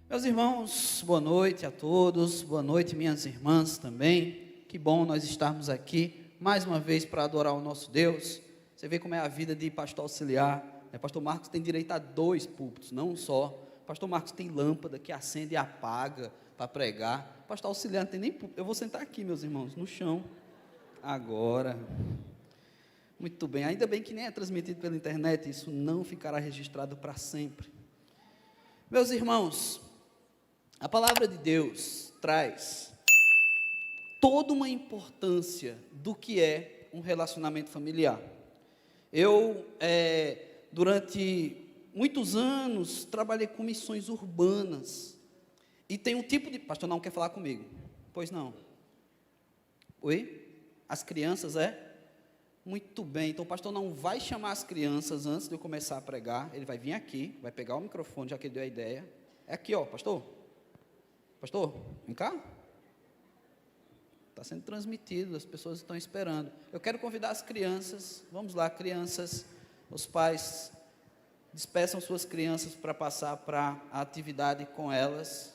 Meus irmãos, boa noite a todos, boa noite minhas irmãs também, que bom nós estarmos aqui mais uma vez para adorar o nosso Deus. Você vê como é a vida de pastor auxiliar, né? Pastor Marcos tem direito a 2 púlpitos, não um só. Pastor Marcos tem lâmpada que acende e apaga para pregar. Pastor auxiliar não tem nem púlpito. Eu vou sentar aqui, meus irmãos, no chão, agora. Muito bem, ainda bem que nem é transmitido pela internet, isso não ficará registrado para sempre. Meus irmãos, a palavra de Deus traz toda uma importância do que é um relacionamento familiar. Eu, durante muitos anos, trabalhei com missões urbanas, e tem um tipo de... Pastor, não quer falar comigo? Pois não. Oi? As crianças, Muito bem, então o pastor não vai chamar as crianças antes de eu começar a pregar, ele vai vir aqui, vai pegar o microfone, já que ele deu a ideia. É aqui, pastor. Pastor, vem cá. Está sendo transmitido, as pessoas estão esperando. Eu quero convidar as crianças, vamos lá, crianças, os pais, despeçam suas crianças para passar para a atividade com elas.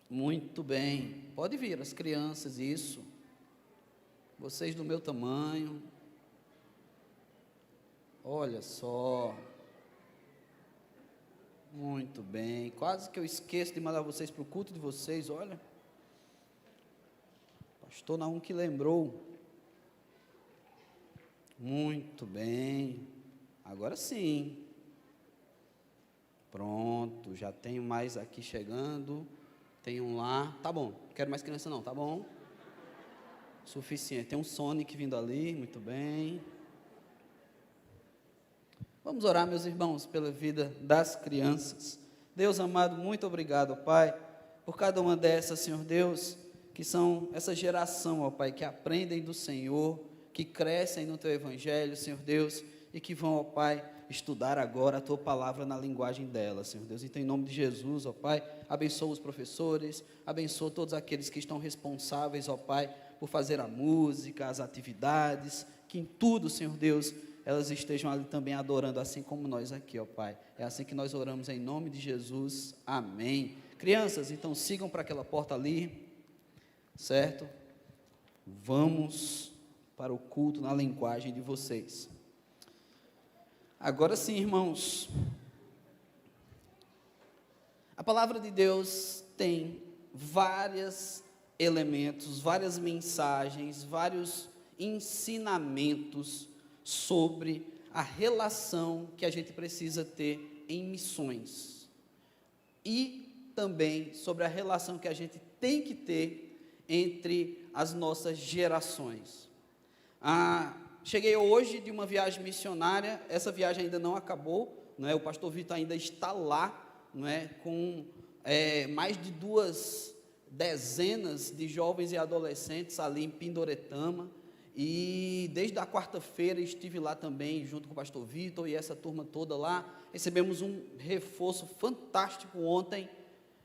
Muito bem, pode vir as crianças, isso. Vocês do meu tamanho. Olha só. Muito bem, quase que eu esqueço de mandar vocês para o culto de vocês, olha. Pastor Naum que lembrou. Muito bem, agora sim. Pronto, já tenho mais aqui chegando. Tem um lá, tá bom, não quero mais criança não, tá bom? Suficiente, tem um Sonic vindo ali, muito bem. Vamos orar, meus irmãos, pela vida das crianças. Deus amado, muito obrigado, Pai, por cada uma dessas, Senhor Deus, que são essa geração, ó Pai, que aprendem do Senhor, que crescem no Teu Evangelho, Senhor Deus, e que vão, ó Pai, estudar agora a Tua palavra na linguagem dela, Senhor Deus. Então, em nome de Jesus, ó Pai, abençoa os professores, abençoa todos aqueles que estão responsáveis, ó Pai, por fazer a música, as atividades, que em tudo, Senhor Deus, elas estejam ali também adorando, assim como nós aqui, ó Pai. É assim que nós oramos em nome de Jesus, amém. Crianças, então sigam para aquela porta ali, certo? Vamos para o culto na linguagem de vocês. Agora sim, irmãos, a palavra de Deus tem vários elementos, várias mensagens, vários ensinamentos sobre a relação que a gente precisa ter em missões e também sobre a relação que a gente tem que ter entre as nossas gerações. Cheguei hoje de uma viagem missionária, essa viagem ainda não acabou, não é? O pastor Vitor ainda está lá, não é? Com mais de 2 dezenas de jovens e adolescentes ali em Pindoretama. E desde a quarta-feira estive lá também, junto com o pastor Vitor e essa turma toda lá. Recebemos um reforço fantástico ontem,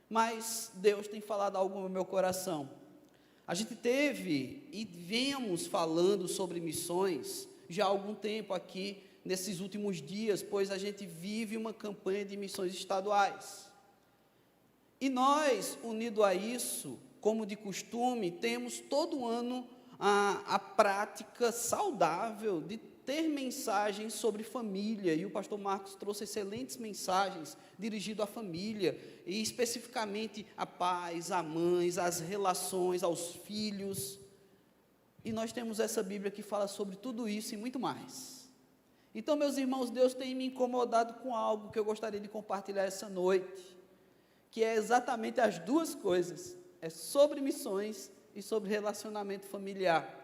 mas Deus tem falado algo no meu coração. A gente teve e viemos falando sobre missões já há algum tempo aqui, nesses últimos dias, pois a gente vive uma campanha de missões estaduais. E nós, unido a isso, como de costume, temos todo ano a prática saudável de ter mensagens sobre família, e o pastor Marcos trouxe excelentes mensagens dirigidas à família, e especificamente a pais, a mães, às relações, aos filhos, e nós temos essa Bíblia que fala sobre tudo isso e muito mais. Então, meus irmãos, Deus tem me incomodado com algo que eu gostaria de compartilhar essa noite, que é exatamente as duas coisas, é sobre missões e sobre relacionamento familiar.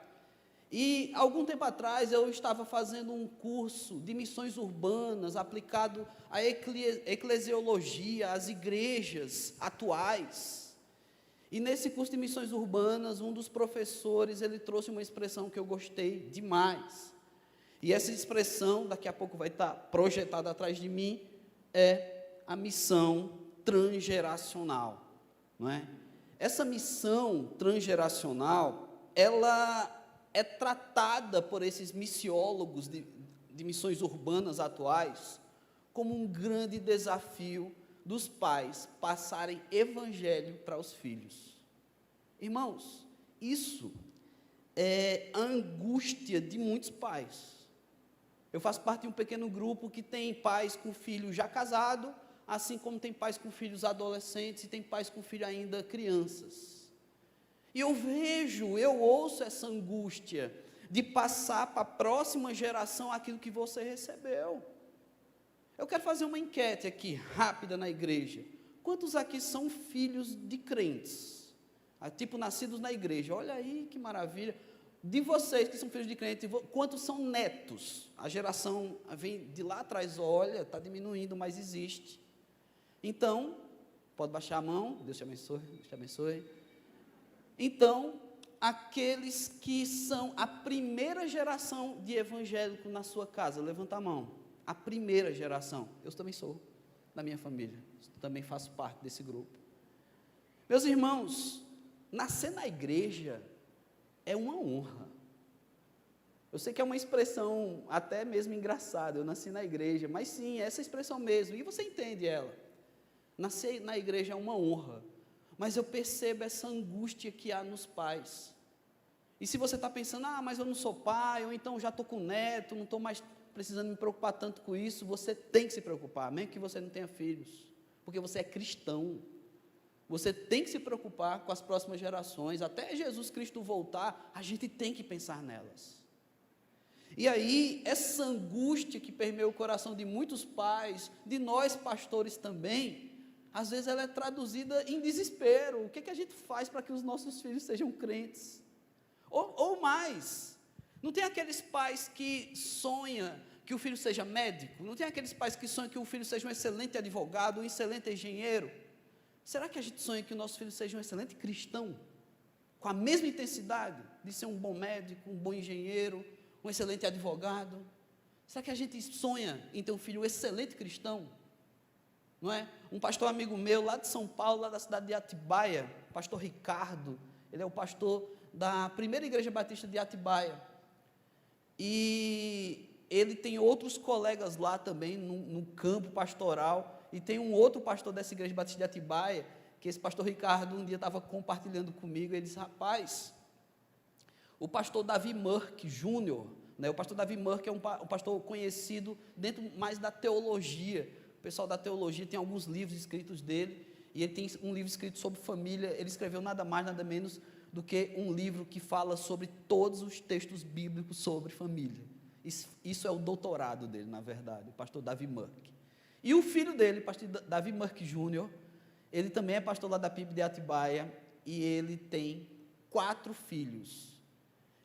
E algum tempo atrás eu estava fazendo um curso de missões urbanas aplicado à eclesiologia, às igrejas atuais. E nesse curso de missões urbanas, um dos professores, ele trouxe uma expressão que eu gostei demais. E essa expressão, daqui a pouco vai estar projetada atrás de mim, é a missão transgeracional, não é? Essa missão transgeracional, ela é tratada por esses missiólogos de missões urbanas atuais como um grande desafio dos pais passarem evangelho para os filhos. Irmãos, isso é a angústia de muitos pais. Eu faço parte de um pequeno grupo que tem pais com filhos já casados, assim como tem pais com filhos adolescentes e tem pais com filhos ainda crianças. E eu ouço essa angústia de passar para a próxima geração aquilo que você recebeu. Eu quero fazer uma enquete aqui, rápida na igreja. Quantos aqui são filhos de crentes? Tipo, nascidos na igreja. Olha aí, que maravilha. De vocês que são filhos de crentes, quantos são netos? A geração vem de lá atrás, olha, está diminuindo, mas existe. Então, pode baixar a mão, Deus te abençoe, Deus te abençoe. Então, aqueles que são a primeira geração de evangélico na sua casa, levanta a mão. A primeira geração, eu também sou, da minha família, também faço parte desse grupo. Meus irmãos, nascer na igreja é uma honra. Eu sei que é uma expressão até mesmo engraçada, eu nasci na igreja, mas sim, é essa expressão mesmo, e você entende ela. Nascer na igreja é uma honra, mas eu percebo essa angústia que há nos pais. E se você está pensando, mas eu não sou pai, ou então já estou com neto, não estou mais precisando me preocupar tanto com isso, você tem que se preocupar, mesmo que você não tenha filhos, porque você é cristão. Você tem que se preocupar com as próximas gerações, até Jesus Cristo voltar, a gente tem que pensar nelas. E aí, essa angústia que permeia o coração de muitos pais, de nós pastores também, às vezes ela é traduzida em desespero. O que a gente faz para que os nossos filhos sejam crentes? Ou mais, não tem aqueles pais que sonham que o filho seja médico? Não tem aqueles pais que sonham que o filho seja um excelente advogado, um excelente engenheiro? Será que a gente sonha que o nosso filho seja um excelente cristão? Com a mesma intensidade de ser um bom médico, um bom engenheiro, um excelente advogado? Será que a gente sonha em ter um filho excelente cristão? Não é? Um pastor amigo meu, lá de São Paulo, lá da cidade de Atibaia, pastor Ricardo, ele é o pastor da primeira igreja batista de Atibaia, e ele tem outros colegas lá também, no campo pastoral, e tem um outro pastor dessa igreja batista de Atibaia, que esse pastor Ricardo um dia estava compartilhando comigo, ele disse, rapaz, o pastor Davi Murk Júnior, né, o pastor Davi Murk é um pastor conhecido dentro mais da teologia, o pessoal da teologia tem alguns livros escritos dele, e ele tem um livro escrito sobre família, ele escreveu nada mais, nada menos do que um livro que fala sobre todos os textos bíblicos sobre família. Isso é o doutorado dele, na verdade, o pastor Davi Murk. E o filho dele, pastor Davi Murk Júnior, ele também é pastor lá da PIB de Atibaia, e ele tem 4 filhos.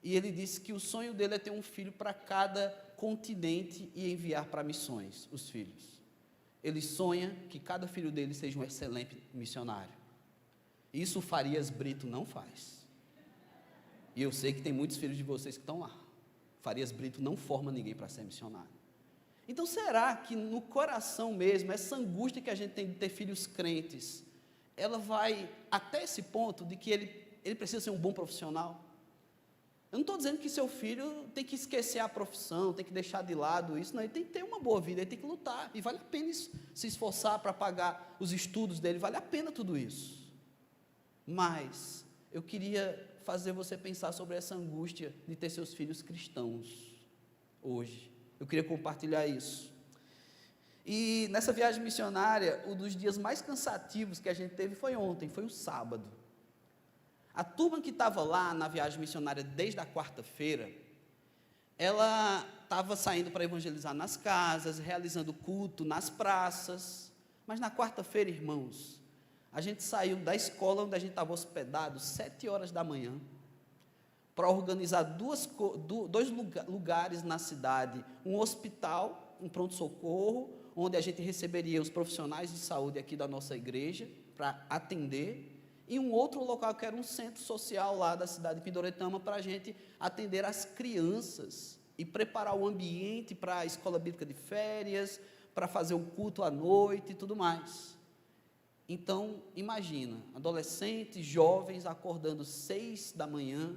E ele disse que o sonho dele é ter um filho para cada continente e enviar para missões, os filhos. Ele sonha que cada filho dele seja um excelente missionário. Isso o Farias Brito não faz. E eu sei que tem muitos filhos de vocês que estão lá. Farias Brito não forma ninguém para ser missionário. Então, será que no coração mesmo, essa angústia que a gente tem de ter filhos crentes, ela vai até esse ponto de que ele precisa ser um bom profissional? Eu não estou dizendo que seu filho tem que esquecer a profissão, tem que deixar de lado isso, não, ele tem que ter uma boa vida, ele tem que lutar, e vale a pena se esforçar para pagar os estudos dele, vale a pena tudo isso. Mas eu queria fazer você pensar sobre essa angústia de ter seus filhos cristãos hoje. Eu queria compartilhar isso. E nessa viagem missionária, um dos dias mais cansativos que a gente teve foi ontem, foi um sábado. A turma que estava lá na viagem missionária desde a quarta-feira, ela estava saindo para evangelizar nas casas, realizando culto nas praças, mas na quarta-feira, irmãos, a gente saiu da escola onde a gente estava hospedado, 7 horas da manhã, para organizar dois lugares na cidade, um hospital, um pronto-socorro, onde a gente receberia os profissionais de saúde aqui da nossa igreja, para atender, e um outro local que era um centro social lá da cidade de Pindoretama, para a gente atender as crianças, e preparar o ambiente para a escola bíblica de férias, para fazer o culto à noite e tudo mais. Então, imagina, adolescentes, jovens, acordando 6 da manhã,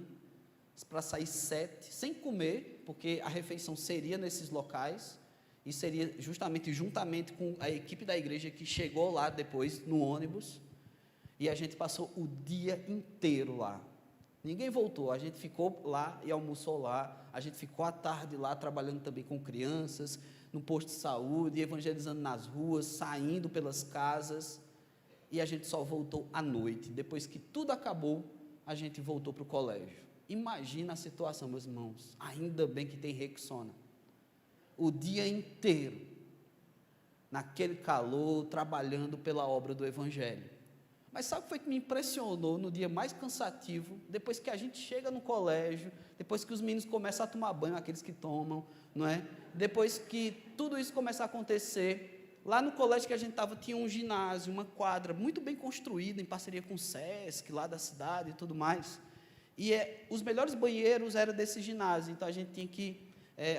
para sair 7, sem comer, porque a refeição seria nesses locais, e seria justamente juntamente com a equipe da igreja que chegou lá depois no ônibus, e a gente passou o dia inteiro lá. Ninguém voltou, a gente ficou lá e almoçou lá, a gente ficou à tarde lá trabalhando também com crianças, no posto de saúde, evangelizando nas ruas, saindo pelas casas, e a gente só voltou à noite. Depois que tudo acabou, a gente voltou para o colégio. Imagina a situação, meus irmãos, ainda bem que tem Rexona. O dia inteiro, naquele calor, trabalhando pela obra do Evangelho. Mas sabe o que foi que me impressionou no dia mais cansativo? Depois que a gente chega no colégio, depois que os meninos começam a tomar banho, aqueles que tomam, não é? Depois que tudo isso começa a acontecer, lá no colégio que a gente estava, tinha um ginásio, uma quadra muito bem construída, em parceria com o SESC, lá da cidade e tudo mais. E os melhores banheiros eram desse ginásio, então a gente tinha que...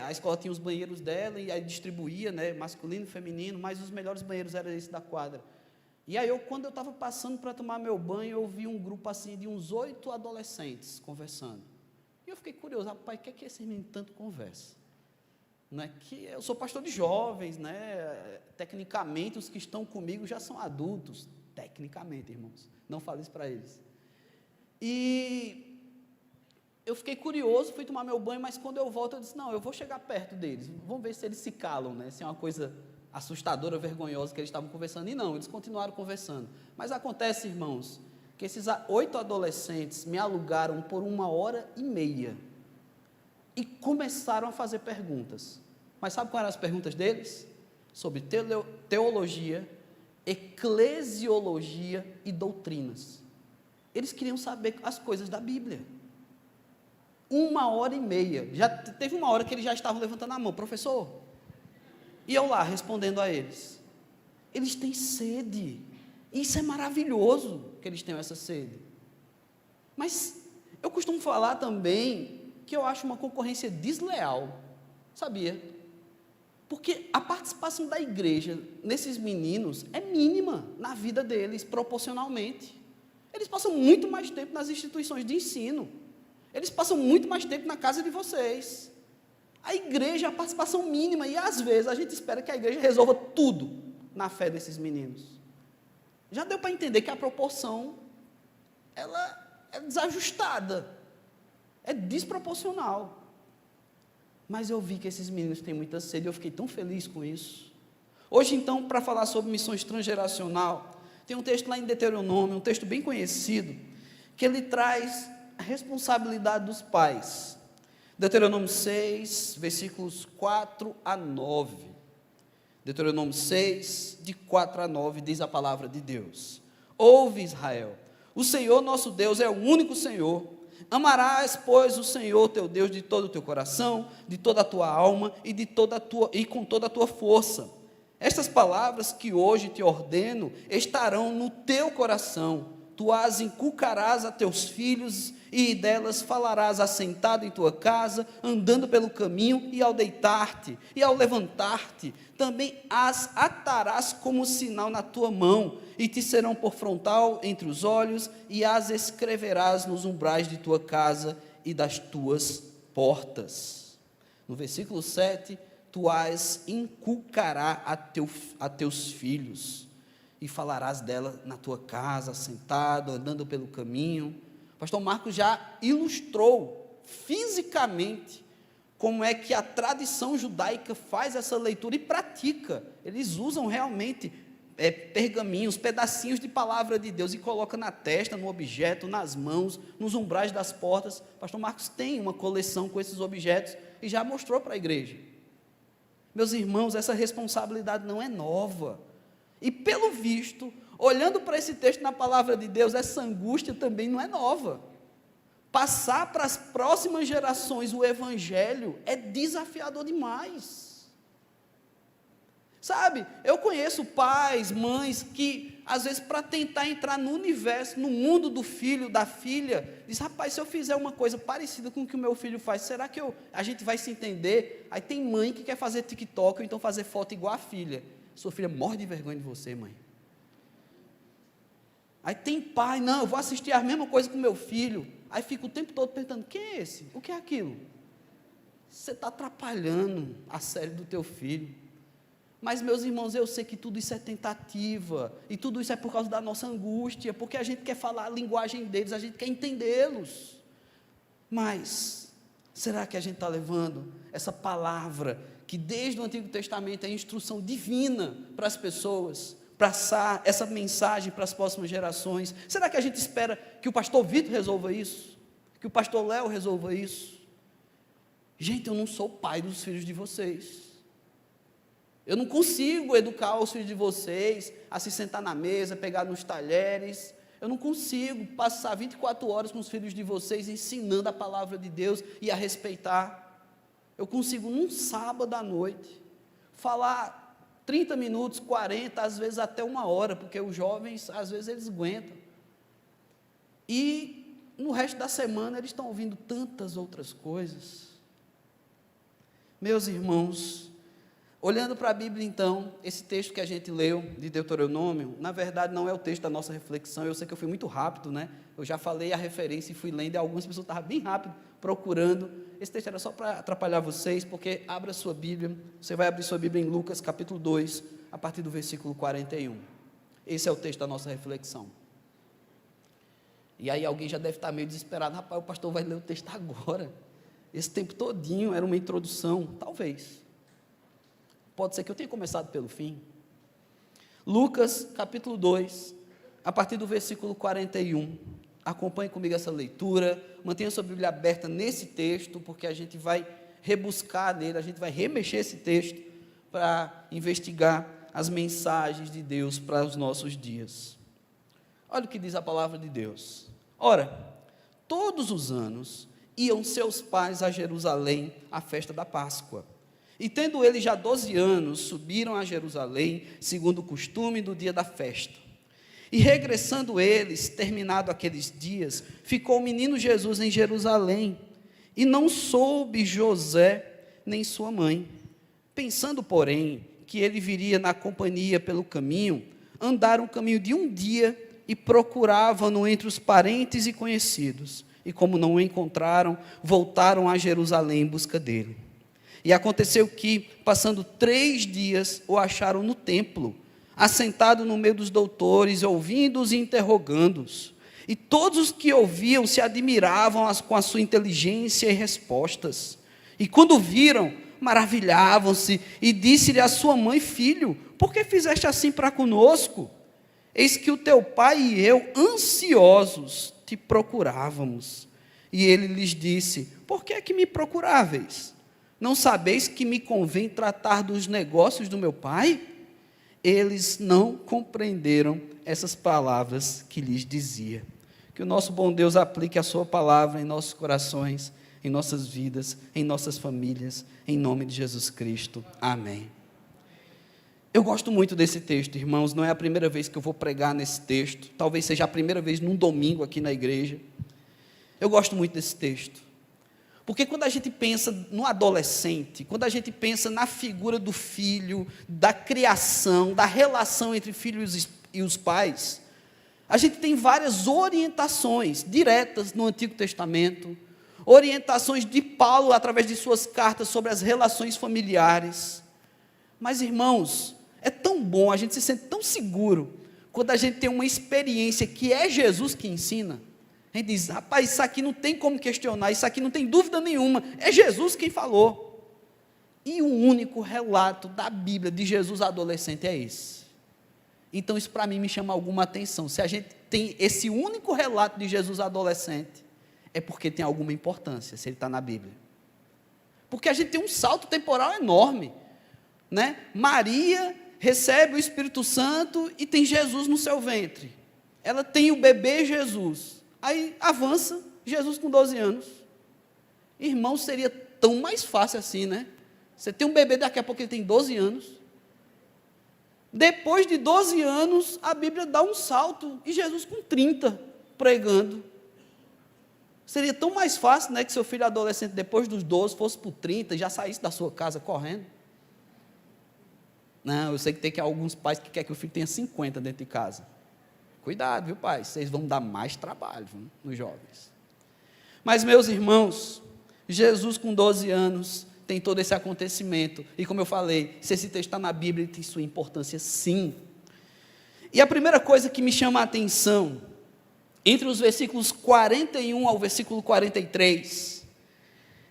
a escola tinha os banheiros dela, e aí distribuía, né, masculino e feminino, mas os melhores banheiros eram esse da quadra. E aí, quando eu estava passando para tomar meu banho, eu vi um grupo assim, de uns 8 adolescentes conversando. E eu fiquei curioso, rapaz, o que é que esse menino tanto conversa? Não é que eu sou pastor de jovens, né? Tecnicamente, os que estão comigo já são adultos, tecnicamente, irmãos, não fale isso para eles. E eu fiquei curioso, fui tomar meu banho, mas quando eu volto, eu disse, não, eu vou chegar perto deles, vamos ver se eles se calam, né? Se é uma coisa assustadora, vergonhosa que eles estavam conversando, e não, eles continuaram conversando. Mas acontece, irmãos, que esses 8 adolescentes me alugaram por 1h30, e começaram a fazer perguntas. Mas sabe quais eram as perguntas deles? Sobre teologia, eclesiologia e doutrinas. Eles queriam saber as coisas da Bíblia. 1h30, já teve uma hora que eles já estavam levantando a mão, professor, e eu lá respondendo a eles. Eles têm sede, isso é maravilhoso que eles tenham essa sede, mas eu costumo falar também que eu acho uma concorrência desleal, sabia? Porque a participação da igreja nesses meninos é mínima na vida deles, proporcionalmente. Eles passam muito mais tempo nas instituições de ensino, eles passam muito mais tempo na casa de vocês. A igreja é a participação mínima, e às vezes a gente espera que a igreja resolva tudo na fé desses meninos. Já deu para entender que a proporção, ela é desajustada, é desproporcional. Mas eu vi que esses meninos têm muita sede, e eu fiquei tão feliz com isso. Hoje, então, para falar sobre missões transgeracional, tem um texto lá em Deuteronômio, um texto bem conhecido, que ele traz a responsabilidade dos pais. Deuteronômio 6, versículos 4 a 9. Deuteronômio 6, de 4 a 9, diz a palavra de Deus. Ouve, Israel, o Senhor nosso Deus é o único Senhor. Amarás, pois, o Senhor teu Deus de todo o teu coração, de toda a tua alma e com toda a tua força. Estas palavras que hoje te ordeno estarão no teu coração. Tu as inculcarás a teus filhos, e delas falarás assentado em tua casa, andando pelo caminho, e ao deitar-te, e ao levantar-te. Também as atarás como sinal na tua mão, e te serão por frontal entre os olhos, e as escreverás nos umbrais de tua casa e das tuas portas. No versículo 7, tu as inculcarás a teus filhos, e falarás dela na tua casa, sentado, andando pelo caminho. O pastor Marcos já ilustrou fisicamente como é que a tradição judaica faz essa leitura e pratica. Eles usam realmente pergaminhos, pedacinhos de palavra de Deus, e coloca na testa, no objeto, nas mãos, nos umbrais das portas. O pastor Marcos tem uma coleção com esses objetos e já mostrou para a igreja. Meus irmãos, essa responsabilidade não é nova. E pelo visto, olhando para esse texto na palavra de Deus, essa angústia também não é nova. Passar para as próximas gerações o evangelho é desafiador demais. Sabe, eu conheço pais, mães, que às vezes para tentar entrar no universo, no mundo do filho, da filha, diz, rapaz, se eu fizer uma coisa parecida com o que o meu filho faz, será que a gente vai se entender? Aí tem mãe que quer fazer TikTok, ou então fazer foto igual a filha. Sua filha morre de vergonha de você, mãe. Aí tem pai, não, eu vou assistir a mesma coisa com meu filho. Aí fica o tempo todo perguntando, quem é esse? O que é aquilo? Você está atrapalhando a série do teu filho. Mas, meus irmãos, eu sei que tudo isso é tentativa, e tudo isso é por causa da nossa angústia, porque a gente quer falar a linguagem deles, a gente quer entendê-los. Mas, será que a gente está levando essa palavra, que desde o Antigo Testamento é instrução divina para as pessoas, passar essa mensagem para as próximas gerações? Será que a gente espera que o pastor Vitor resolva isso? Que o pastor Léo resolva isso? Gente, eu não sou pai dos filhos de vocês. Eu não consigo educar os filhos de vocês a se sentar na mesa, pegar nos talheres. Eu não consigo passar 24 horas com os filhos de vocês ensinando a palavra de Deus e a respeitar. Eu consigo, num sábado à noite, falar 30 minutos, 40, às vezes até 1 hora, porque os jovens, às vezes, eles aguentam. E no resto da semana, eles estão ouvindo tantas outras coisas. Meus irmãos, olhando para a Bíblia, então, esse texto que a gente leu, de Deuteronômio, na verdade não é o texto da nossa reflexão. Eu sei que eu fui muito rápido, né? Eu já falei a referência e fui lendo, e algumas pessoas estavam bem rápido, procurando. Esse texto era só para atrapalhar vocês, porque abra sua Bíblia, você vai abrir sua Bíblia em Lucas, capítulo 2, a partir do versículo 41. Esse é o texto da nossa reflexão. E aí alguém já deve estar meio desesperado, rapaz, o pastor vai ler o texto agora. Esse tempo todinho era uma introdução, talvez. Pode ser que eu tenha começado pelo fim. Lucas, capítulo 2, a partir do versículo 41. Acompanhe comigo essa leitura, mantenha sua Bíblia aberta nesse texto, porque a gente vai rebuscar nele, a gente vai remexer esse texto para investigar as mensagens de Deus para os nossos dias. Olha o que diz a palavra de Deus. Ora, todos os anos iam seus pais a Jerusalém à festa da Páscoa. E tendo eles já 12 anos, subiram a Jerusalém, segundo o costume do dia da festa. E regressando eles, terminado aqueles dias, ficou o menino Jesus em Jerusalém, e não soube José nem sua mãe. Pensando, porém, que ele viria na companhia pelo caminho, andaram o caminho de um dia e procuravam-no entre os parentes e conhecidos. E como não o encontraram, voltaram a Jerusalém em busca dele. E aconteceu que, passando 3 dias, o acharam no templo, assentado no meio dos doutores, ouvindo-os e interrogando-os. E todos os que ouviam se admiravam com a sua inteligência e respostas. E quando viram, maravilhavam-se, e disse-lhe a sua mãe: Filho, por que fizeste assim para conosco? Eis que o teu pai e eu, ansiosos, te procurávamos. E ele lhes disse: Por que é que me procuráveis? Não sabeis que me convém tratar dos negócios do meu pai? Eles não compreenderam essas palavras que lhes dizia. Que o nosso bom Deus aplique a sua palavra em nossos corações, em nossas vidas, em nossas famílias, em nome de Jesus Cristo. Amém. Eu gosto muito desse texto, irmãos. Não é a primeira vez que eu vou pregar nesse texto. Talvez seja a primeira vez num domingo aqui na igreja. Eu gosto muito desse texto. Porque quando a gente pensa no adolescente, quando a gente pensa na figura do filho, da criação, da relação entre filhos e os pais, a gente tem várias orientações diretas no Antigo Testamento, orientações de Paulo através de suas cartas sobre as relações familiares. Mas, irmãos, é tão bom, a gente se sente tão seguro quando a gente tem uma experiência que é Jesus que ensina. A gente diz: rapaz, isso aqui não tem como questionar, isso aqui não tem dúvida nenhuma, é Jesus quem falou. E o único relato da Bíblia de Jesus adolescente é esse. Então isso para mim me chama alguma atenção. Se a gente tem esse único relato de Jesus adolescente, é porque tem alguma importância, se ele está na Bíblia. Porque a gente tem um salto temporal enorme, né? Maria recebe o Espírito Santo e tem Jesus no seu ventre. Ela tem o bebê Jesus. Aí avança, Jesus com 12 anos. Irmão, seria tão mais fácil assim, né? Você tem um bebê, daqui a pouco ele tem 12 anos. Depois de 12 anos, a Bíblia dá um salto, e Jesus com 30, pregando. Seria tão mais fácil, né, que seu filho adolescente, depois dos 12, fosse para o 30, e já saísse da sua casa correndo. Não, eu sei que tem alguns pais que querem que o filho tenha 50 dentro de casa. Cuidado, viu, pai? Vocês vão dar mais trabalho, nos jovens. Mas, meus irmãos, Jesus com 12 anos tem todo esse acontecimento. E como eu falei, se esse texto está na Bíblia, ele tem sua importância sim. E a primeira coisa que me chama a atenção, entre os versículos 41 ao versículo 43,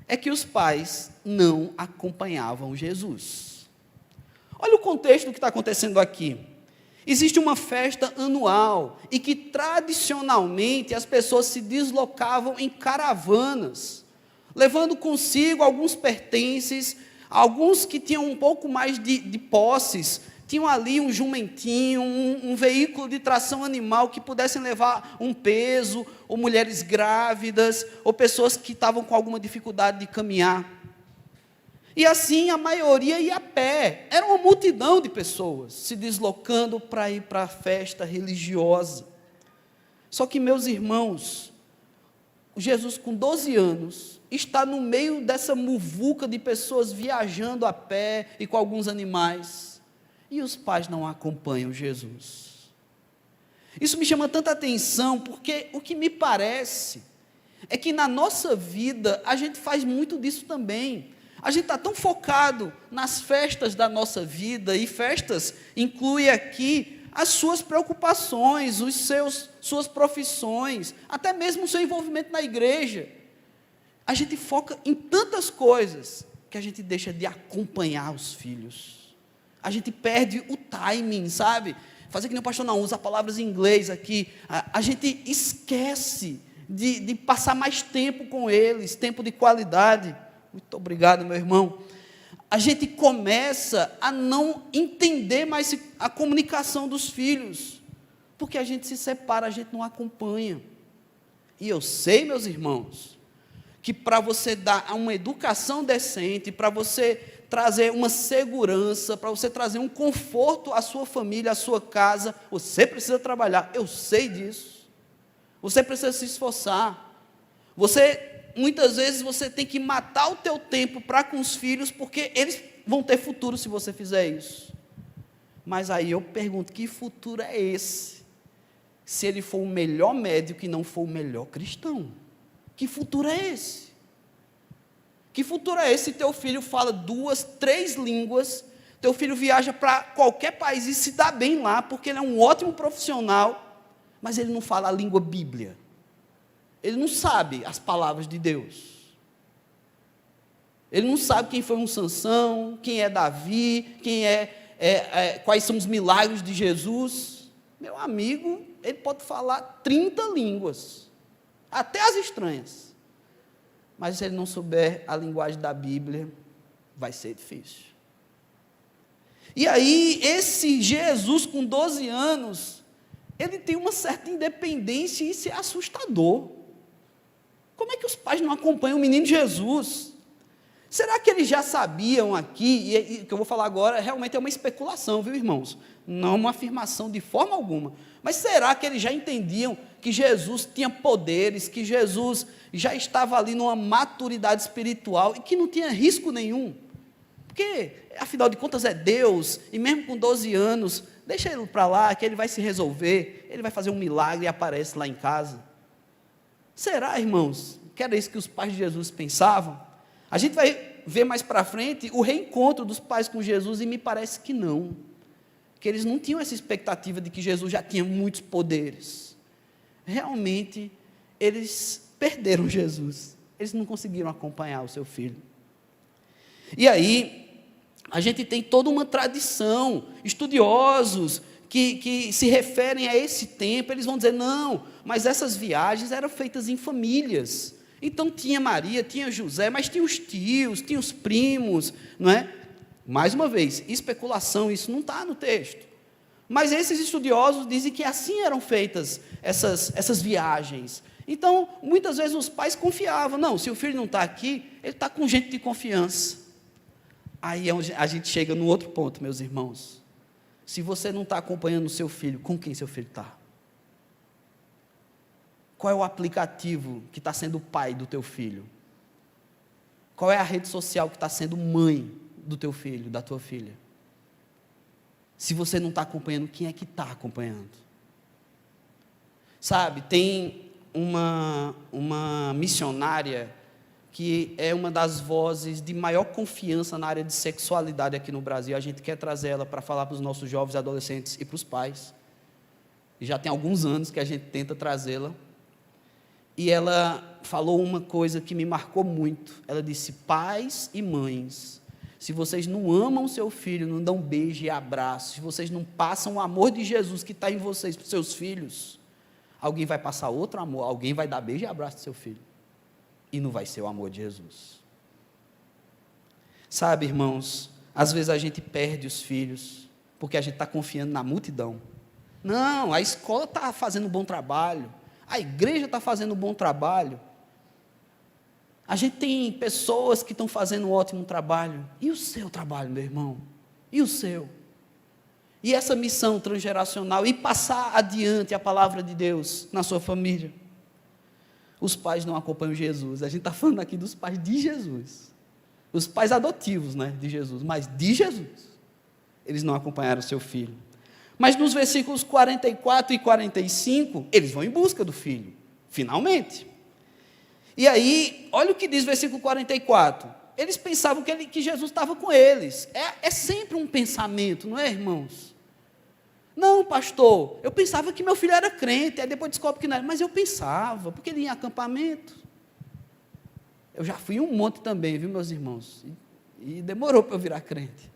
é que os pais não acompanhavam Jesus. Olha o contexto do que está acontecendo aqui. Existe uma festa anual e que tradicionalmente as pessoas se deslocavam em caravanas, levando consigo alguns pertences, alguns que tinham um pouco mais de posses, tinham ali um jumentinho, um veículo de tração animal que pudessem levar um peso, ou mulheres grávidas, ou pessoas que estavam com alguma dificuldade de caminhar. E assim a maioria ia a pé, era uma multidão de pessoas se deslocando para ir para a festa religiosa. Só que, meus irmãos, Jesus com 12 anos, está no meio dessa muvuca de pessoas viajando a pé e com alguns animais, e os pais não acompanham Jesus. Isso me chama tanta atenção, porque o que me parece é que na nossa vida a gente faz muito disso também. A gente está tão focado nas festas da nossa vida, e festas inclui aqui as suas preocupações, suas profissões, até mesmo o seu envolvimento na igreja. A gente foca em tantas coisas que a gente deixa de acompanhar os filhos. A gente perde o timing, sabe? Fazer que nem o pastor não usa palavras em inglês aqui. A gente esquece de passar mais tempo com eles, tempo de qualidade. Muito obrigado, meu irmão. A gente começa a não entender mais a comunicação dos filhos, porque a gente se separa, a gente não acompanha. E eu sei, meus irmãos, que para você dar uma educação decente, para você trazer uma segurança, para você trazer um conforto à sua família, à sua casa, você precisa trabalhar, eu sei disso. Você precisa se esforçar. Muitas vezes você tem que matar o teu tempo para com os filhos, porque eles vão ter futuro se você fizer isso. Mas aí eu pergunto, que futuro é esse? Se ele for o melhor médico e não for o melhor cristão, que futuro é esse? Que futuro é esse se teu filho fala 2, 3 línguas, teu filho viaja para qualquer país e se dá bem lá, porque ele é um ótimo profissional, mas ele não fala a língua Bíblia? Ele não sabe as palavras de Deus. Ele não sabe quem foi um Sansão, quem é Davi, quais são os milagres de Jesus. Meu amigo, ele pode falar 30 línguas, até as estranhas. Mas se ele não souber a linguagem da Bíblia, vai ser difícil. E aí, esse Jesus com 12 anos, ele tem uma certa independência, e isso é assustador. Como é que os pais não acompanham o menino Jesus? Será que eles já sabiam aqui, e o que eu vou falar agora realmente é uma especulação, viu, irmãos? Não uma afirmação de forma alguma. Mas será que eles já entendiam que Jesus tinha poderes, que Jesus já estava ali numa maturidade espiritual e que não tinha risco nenhum? Porque, afinal de contas, é Deus, e mesmo com 12 anos, deixa ele para lá, que ele vai se resolver, ele vai fazer um milagre e aparece lá em casa. Será, irmãos, que era isso que os pais de Jesus pensavam? A gente vai ver mais para frente o reencontro dos pais com Jesus, e me parece que não. Que eles não tinham essa expectativa de que Jesus já tinha muitos poderes. Realmente, eles perderam Jesus. Eles não conseguiram acompanhar o seu filho. E aí, a gente tem toda uma tradição, estudiosos que se referem a esse tempo, eles vão dizer, não, mas essas viagens eram feitas em famílias. Então tinha Maria, tinha José, mas tinha os tios, tinha os primos, não é? Mais uma vez, especulação, isso não está no texto. Mas esses estudiosos dizem que assim eram feitas essas viagens. Então, muitas vezes os pais confiavam, não, se o filho não está aqui, ele está com gente de confiança. Aí é onde a gente chega no outro ponto, meus irmãos. Se você não está acompanhando o seu filho, com quem seu filho está? Qual é o aplicativo que está sendo o pai do teu filho? Qual é a rede social que está sendo mãe do teu filho, da tua filha? Se você não está acompanhando, quem é que está acompanhando? Sabe, tem uma missionária que é uma das vozes de maior confiança na área de sexualidade aqui no Brasil. A gente quer trazer ela para falar para os nossos jovens, adolescentes e para os pais. E já tem alguns anos que a gente tenta trazê-la. E ela falou uma coisa que me marcou muito. Ela disse: pais e mães, se vocês não amam seu filho, não dão beijo e abraço, se vocês não passam o amor de Jesus que está em vocês para os seus filhos, alguém vai passar outro amor, alguém vai dar beijo e abraço para seu filho. E não vai ser o amor de Jesus. Sabe, irmãos, às vezes a gente perde os filhos, porque a gente está confiando na multidão. Não, a escola está fazendo um bom trabalho, a igreja está fazendo um bom trabalho, a gente tem pessoas que estão fazendo um ótimo trabalho. E o seu trabalho, meu irmão? E o seu? E essa missão transgeracional, e passar adiante a palavra de Deus na sua família? Os pais não acompanham Jesus. A gente está falando aqui dos pais de Jesus. Os pais adotivos, né, de Jesus, mas de Jesus. Eles não acompanharam o seu filho. Mas nos versículos 44 e 45, eles vão em busca do filho, finalmente. E aí, olha o que diz o versículo 44. Eles pensavam que Jesus estava com eles. É sempre um pensamento, não é, irmãos? Não, pastor, eu pensava que meu filho era crente, aí depois descobre que não era, mas eu pensava, porque ele ia em acampamento. Eu já fui um monte também, viu, meus irmãos? E demorou para eu virar crente.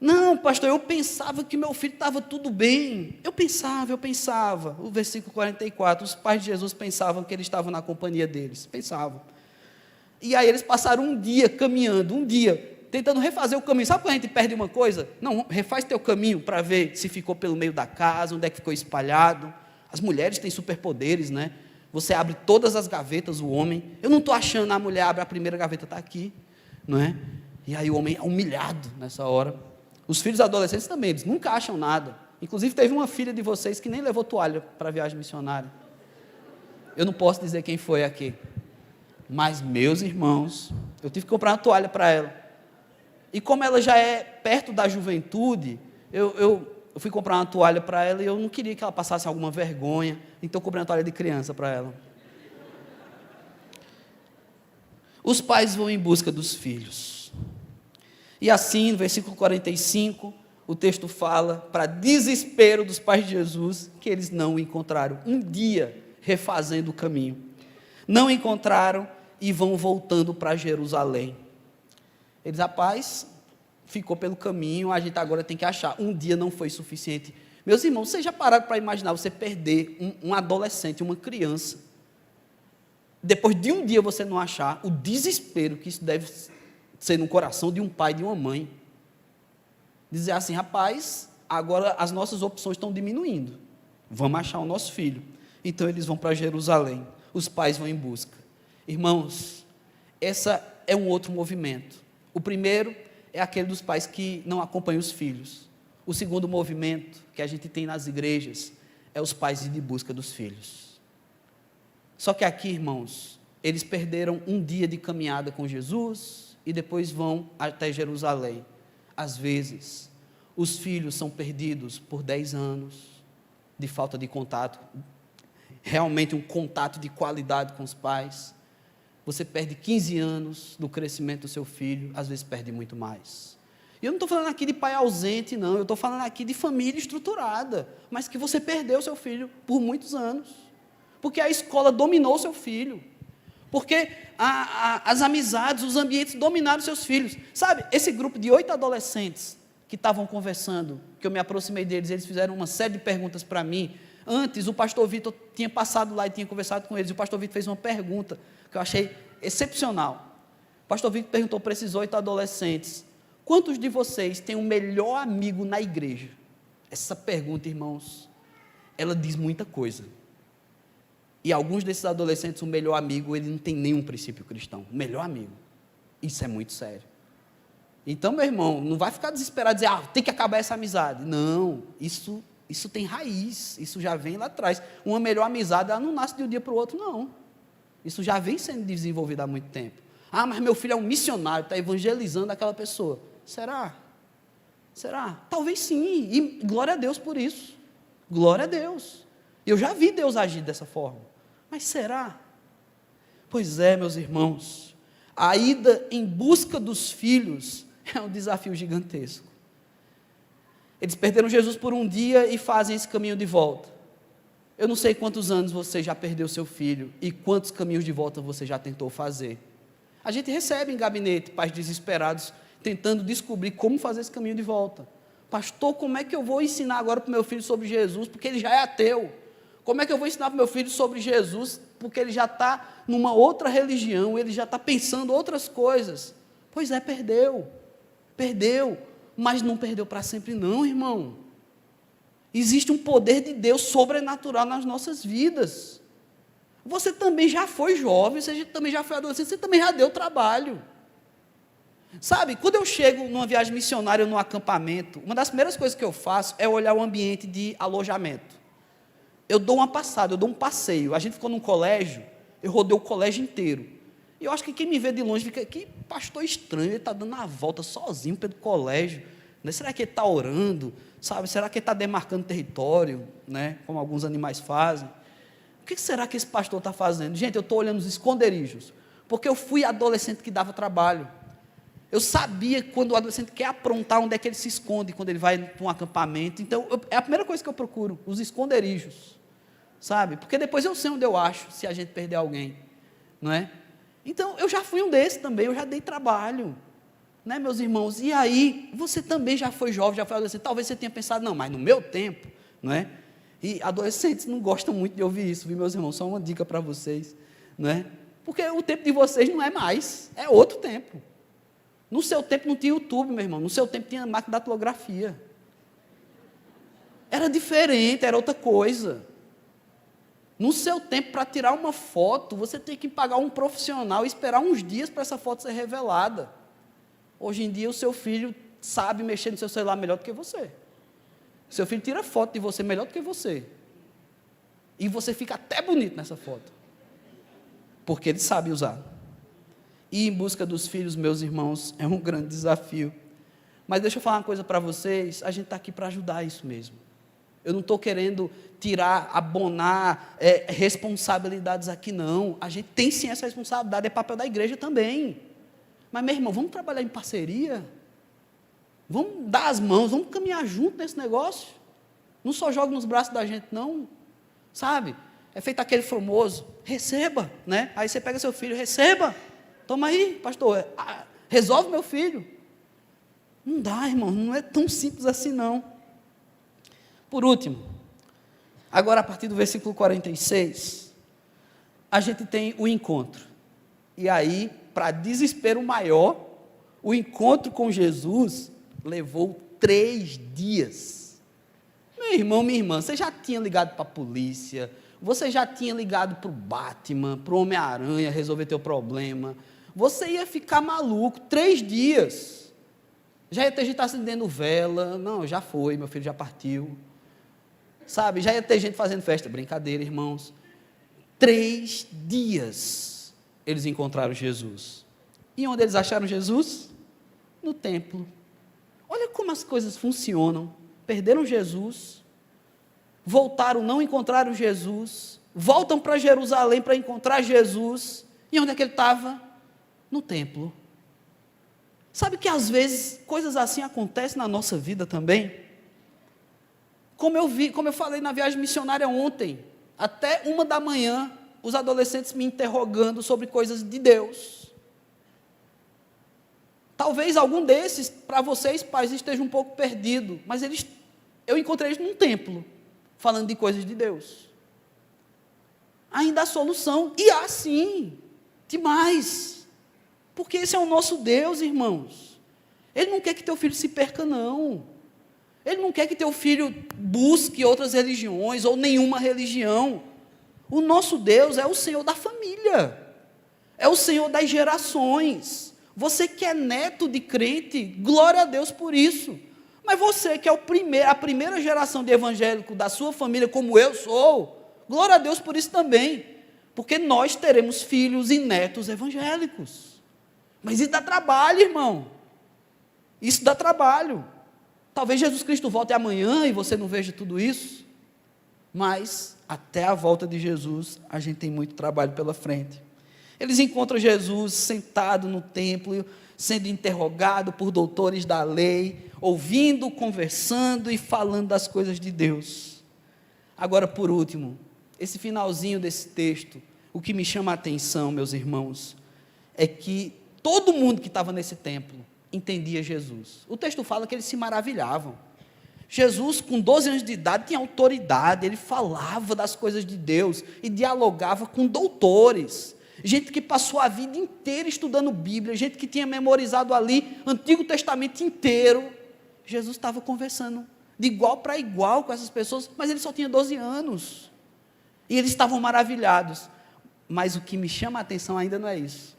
Não, pastor, eu pensava que meu filho estava tudo bem. Eu pensava. O versículo 44, os pais de Jesus pensavam que eles estavam na companhia deles. Pensavam. E aí eles passaram um dia caminhando, tentando refazer o caminho. Sabe quando a gente perde uma coisa? Não, refaz teu caminho para ver se ficou pelo meio da casa, onde é que ficou espalhado. As mulheres têm superpoderes, né? Você abre todas as gavetas, o homem. Eu não estou achando, a mulher abre a primeira gaveta, está aqui, não é? E aí o homem é humilhado nessa hora. Os filhos adolescentes também, eles nunca acham nada. Inclusive, teve uma filha de vocês que nem levou toalha para a viagem missionária. Eu não posso dizer quem foi aqui. Mas, meus irmãos, eu tive que comprar uma toalha para ela. E como ela já é perto da juventude, eu fui comprar uma toalha para ela e eu não queria que ela passasse alguma vergonha. Então, eu comprei uma toalha de criança para ela. Os pais vão em busca dos filhos. E assim, no versículo 45, o texto fala, para desespero dos pais de Jesus, que eles não o encontraram. Um dia, refazendo o caminho. Não encontraram e vão voltando para Jerusalém. Eles, rapaz, ficou pelo caminho, a gente agora tem que achar. Um dia não foi suficiente. Meus irmãos, vocês já pararam para imaginar você perder um adolescente, uma criança? Depois de um dia você não achar, o desespero que isso deve ser no coração de um pai e de uma mãe. Dizer assim, rapaz, agora as nossas opções estão diminuindo. Vamos achar o nosso filho. Então eles vão para Jerusalém. Os pais vão em busca. Irmãos, essa é um outro movimento. O primeiro é aquele dos pais que não acompanham os filhos. O segundo movimento que a gente tem nas igrejas é os pais indo em busca dos filhos. Só que aqui, irmãos, eles perderam um dia de caminhada com Jesus e depois vão até Jerusalém. Às vezes, os filhos são perdidos por 10 anos de falta de contato, realmente um contato de qualidade com os pais. Você perde 15 anos do crescimento do seu filho, às vezes perde muito mais. E eu não estou falando aqui de pai ausente, não, eu estou falando aqui de família estruturada, mas que você perdeu seu filho por muitos anos, porque a escola dominou seu filho, porque as amizades, os ambientes dominaram seus filhos. Sabe, esse grupo de 8 adolescentes que estavam conversando, que eu me aproximei deles, eles fizeram uma série de perguntas para mim. Antes, o pastor Vitor tinha passado lá e tinha conversado com eles, e o pastor Vitor fez uma pergunta que eu achei excepcional. O pastor Vitor perguntou para esses 8 adolescentes: quantos de vocês têm um melhor amigo na igreja? Essa pergunta, irmãos, ela diz muita coisa. E alguns desses adolescentes, o melhor amigo, ele não tem nenhum princípio cristão. O melhor amigo. Isso é muito sério. Então, meu irmão, não vai ficar desesperado e dizer, tem que acabar essa amizade. Não, isso tem raiz, isso já vem lá atrás. Uma melhor amizade, ela não nasce de um dia para o outro, não. Isso já vem sendo desenvolvido há muito tempo. Mas meu filho é um missionário, está evangelizando aquela pessoa. Será? Talvez sim, e glória a Deus por isso. Glória a Deus. Eu já vi Deus agir dessa forma. Mas será? Pois é, meus irmãos, a ida em busca dos filhos é um desafio gigantesco. Eles perderam Jesus por um dia e fazem esse caminho de volta. Eu não sei quantos anos você já perdeu seu filho e quantos caminhos de volta você já tentou fazer. A gente recebe em gabinete pais desesperados tentando descobrir como fazer esse caminho de volta. Pastor, como é que eu vou ensinar agora para o meu filho sobre Jesus, porque ele já é ateu? Como é que eu vou ensinar para o meu filho sobre Jesus, porque ele já está numa outra religião, ele já está pensando outras coisas? Pois é, perdeu, mas não perdeu para sempre não, irmão. Existe um poder de Deus sobrenatural nas nossas vidas. Você também já foi jovem, você também já foi adolescente, você também já deu trabalho. Sabe, quando eu chego numa viagem missionária ou num acampamento, uma das primeiras coisas que eu faço é olhar o ambiente de alojamento. Eu dou uma passada, eu dou um passeio. A gente ficou num colégio, eu rodei o colégio inteiro. E eu acho que quem me vê de longe fica, que pastor estranho, ele está dando a volta sozinho pelo colégio. Né? Será que ele está orando? Sabe? Será que ele está demarcando território? Né? Como alguns animais fazem. O que será que esse pastor está fazendo? Gente, eu estou olhando os esconderijos, porque eu fui adolescente que dava trabalho. Eu sabia quando o adolescente quer aprontar, onde é que ele se esconde quando ele vai para um acampamento. Então, é a primeira coisa que eu procuro, os esconderijos, sabe? Porque depois eu sei onde eu acho, se a gente perder alguém, não é? Então, eu já fui um desses também, eu já dei trabalho, né, meus irmãos? E aí, você também já foi jovem, já foi adolescente, talvez você tenha pensado, não, mas no meu tempo, não é? E adolescentes não gostam muito de ouvir isso, viu, meus irmãos? Só uma dica para vocês, não é? Porque o tempo de vocês não é mais, é outro tempo. No seu tempo não tinha YouTube, meu irmão, no seu tempo tinha máquina de datilografia. Era diferente, era outra coisa. No seu tempo, para tirar uma foto, você tem que pagar um profissional e esperar uns dias para essa foto ser revelada. Hoje em dia, o seu filho sabe mexer no seu celular melhor do que você. Seu filho tira foto de você melhor do que você. E você fica até bonito nessa foto. Porque ele sabe usar. Ir em busca dos filhos, meus irmãos, é um grande desafio. Mas deixa eu falar uma coisa para vocês, a gente está aqui para ajudar isso mesmo. Eu não estou querendo tirar, abonar responsabilidades aqui, não. A gente tem sim essa responsabilidade, é papel da igreja também. Mas, meu irmão, vamos trabalhar em parceria? Vamos dar as mãos, vamos caminhar junto nesse negócio? Não só joga nos braços da gente, não. Sabe? É feito aquele famoso, receba, né? Aí você pega seu filho, receba. Toma aí, pastor, resolve meu filho. Não dá, irmão, não é tão simples assim, não. Por último, agora a partir do versículo 46, a gente tem o encontro. E aí, para desespero maior, o encontro com Jesus levou 3 dias. Meu irmão, minha irmã, você já tinha ligado para a polícia, você já tinha ligado para o Batman, para o Homem-Aranha resolver teu problema. Você ia ficar maluco, 3 dias. Já ia ter gente acendendo vela. Não, já foi, meu filho já partiu. Sabe, já ia ter gente fazendo festa. Brincadeira, irmãos. 3 dias eles encontraram Jesus. E onde eles acharam Jesus? No templo. Olha como as coisas funcionam. Perderam Jesus, voltaram, não encontraram Jesus, voltam para Jerusalém para encontrar Jesus. E onde é que ele estava? No templo. Sabe que às vezes coisas assim acontecem na nossa vida também? Como eu falei na viagem missionária ontem, até 1 da manhã, os adolescentes me interrogando sobre coisas de Deus. Talvez algum desses, para vocês, pais, esteja um pouco perdido, mas eu encontrei eles num templo, falando de coisas de Deus. Ainda há solução, e há sim, demais. Porque esse é o nosso Deus, irmãos. Ele não quer que teu filho se perca, não. Ele não quer que teu filho busque outras religiões ou nenhuma religião. O nosso Deus é o Senhor da família. É o Senhor das gerações. Você que é neto de crente, glória a Deus por isso. Mas você que é a primeira geração de evangélico da sua família, como eu sou, glória a Deus por isso também. Porque nós teremos filhos e netos evangélicos. Mas isso dá trabalho, irmão. Isso dá trabalho. Talvez Jesus Cristo volte amanhã e você não veja tudo isso. Mas, até a volta de Jesus, a gente tem muito trabalho pela frente. Eles encontram Jesus sentado no templo, sendo interrogado por doutores da lei, ouvindo, conversando e falando das coisas de Deus. Agora, por último, esse finalzinho desse texto, o que me chama a atenção, meus irmãos, é que todo mundo que estava nesse templo entendia Jesus. O texto fala que eles se maravilhavam. Jesus, com 12 anos de idade, tinha autoridade, ele falava das coisas de Deus e dialogava com doutores, gente que passou a vida inteira estudando Bíblia, gente que tinha memorizado ali Antigo Testamento inteiro. Jesus estava conversando de igual para igual com essas pessoas, mas ele só tinha 12 anos, e eles estavam maravilhados. Mas o que me chama a atenção ainda não é isso,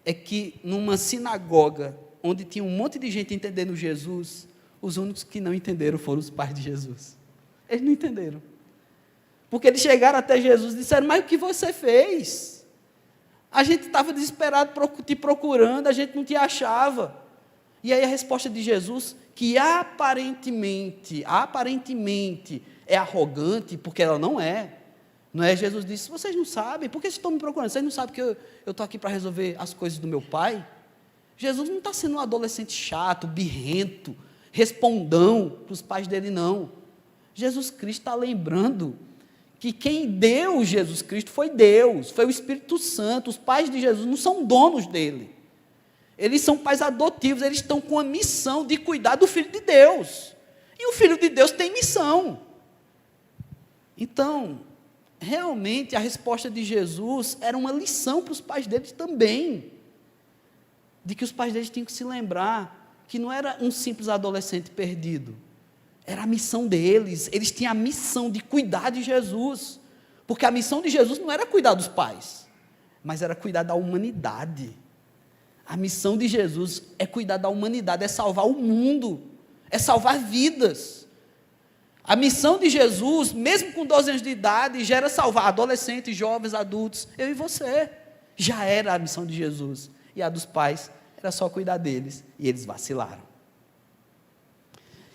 é que numa sinagoga, onde tinha um monte de gente entendendo Jesus, os únicos que não entenderam foram os pais de Jesus. Eles não entenderam, porque eles chegaram até Jesus e disseram: mas o que você fez? A gente estava desesperado te procurando, a gente não te achava. E aí a resposta de Jesus, que aparentemente é arrogante, porque ela não é. Jesus disse: vocês não sabem, por que vocês estão me procurando? Vocês não sabem que eu estou aqui para resolver as coisas do meu pai? Jesus não está sendo um adolescente chato, birrento, respondão para os pais dele, não. Jesus Cristo está lembrando que quem deu Jesus Cristo foi Deus, foi o Espírito Santo. Os pais de Jesus não são donos dele, eles são pais adotivos, eles estão com a missão de cuidar do Filho de Deus, e o Filho de Deus tem missão. Então, realmente a resposta de Jesus era uma lição para os pais deles também, de que os pais deles tinham que se lembrar que não era um simples adolescente perdido, era a missão deles. Eles tinham a missão de cuidar de Jesus, porque a missão de Jesus não era cuidar dos pais, mas era cuidar da humanidade. A missão de Jesus é cuidar da humanidade, é salvar o mundo, é salvar vidas. A missão de Jesus, mesmo com 12 anos de idade, já era salvar adolescentes, jovens, adultos, eu e você. Já era a missão de Jesus, e a dos pais era só cuidar deles, e eles vacilaram.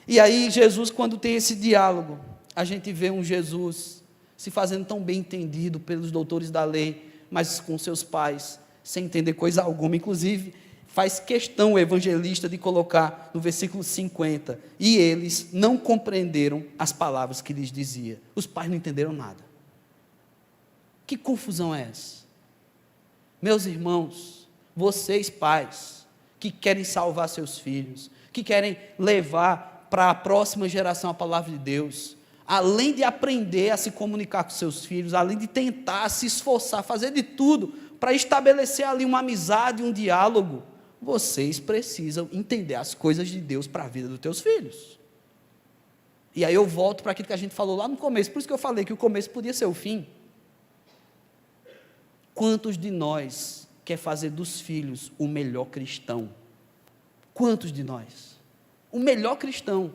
E aí Jesus, quando tem esse diálogo, a gente vê um Jesus se fazendo tão bem entendido pelos doutores da lei, mas com seus pais, sem entender coisa alguma. Inclusive, faz questão o evangelista de colocar no versículo 50, e eles não compreenderam as palavras que lhes dizia. Os pais não entenderam nada. Que confusão é essa? Meus irmãos, vocês pais, que querem salvar seus filhos, que querem levar para a próxima geração a palavra de Deus, além de aprender a se comunicar com seus filhos, além de tentar se esforçar, fazer de tudo para estabelecer ali uma amizade, um diálogo, vocês precisam entender as coisas de Deus para a vida dos teus filhos. E aí eu volto para aquilo que a gente falou lá no começo, por isso que eu falei que o começo podia ser o fim. Quantos de nós quer fazer dos filhos o melhor cristão? Quantos de nós? O melhor cristão.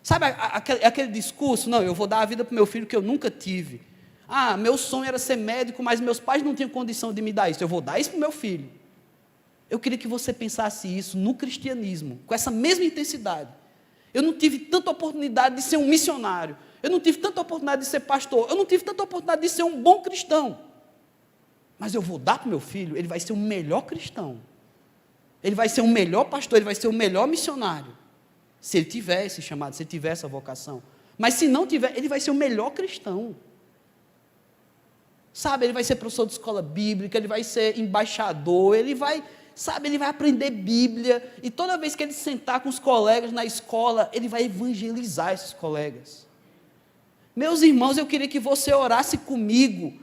Sabe aquele discurso? Não, eu vou dar a vida para o meu filho que eu nunca tive. Ah, meu sonho era ser médico, mas meus pais não tinham condição de me dar isso. Eu vou dar isso para o meu filho. Eu queria que você pensasse isso no cristianismo, com essa mesma intensidade. Eu não tive tanta oportunidade de ser um missionário. Eu não tive tanta oportunidade de ser pastor. Eu não tive tanta oportunidade de ser um bom cristão. Mas eu vou dar para o meu filho, ele vai ser o melhor cristão. Ele vai ser o melhor pastor, ele vai ser o melhor missionário. Se ele tiver esse chamado, se ele tiver essa vocação. Mas se não tiver, ele vai ser o melhor cristão. Sabe, ele vai ser professor de escola bíblica, ele vai ser embaixador, ele vai aprender Bíblia, e toda vez que ele sentar com os colegas na escola, ele vai evangelizar esses colegas. Meus irmãos, eu queria que você orasse comigo,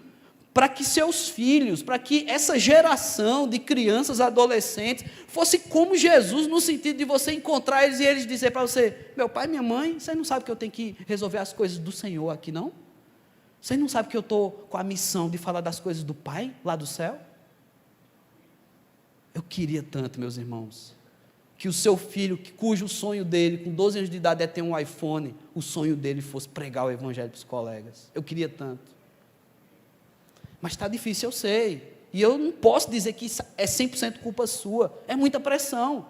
para que seus filhos, para que essa geração de crianças, adolescentes, fosse como Jesus, no sentido de você encontrar eles e eles dizer para você: meu pai, minha mãe, você não sabe que eu tenho que resolver as coisas do Senhor aqui, não? Você não sabe que eu estou com a missão de falar das coisas do Pai, lá do céu? Eu queria tanto, meus irmãos, que o seu filho, cujo sonho dele, com 12 anos de idade, é ter um iPhone, o sonho dele fosse pregar o Evangelho para os colegas. Eu queria tanto. Mas está difícil, eu sei. E eu não posso dizer que isso é 100% culpa sua. É muita pressão.